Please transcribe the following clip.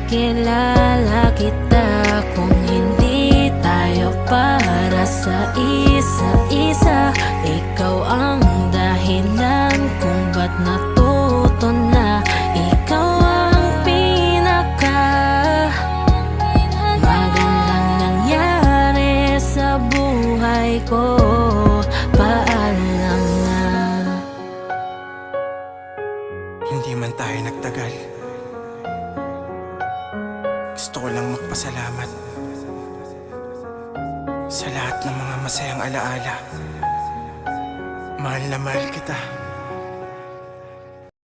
makilala kita kung hindi tayo para sa isa't isa. Ikaw ang dahilan kung ba't natuto na. Ikaw ang pinaka magandang nangyari sa buhay ko. Paalam na. Hindi man tayo nagtagal, gusto ko lang magpasalamat sa lahat ng mga masayang alaala. Mahal na mahal kita.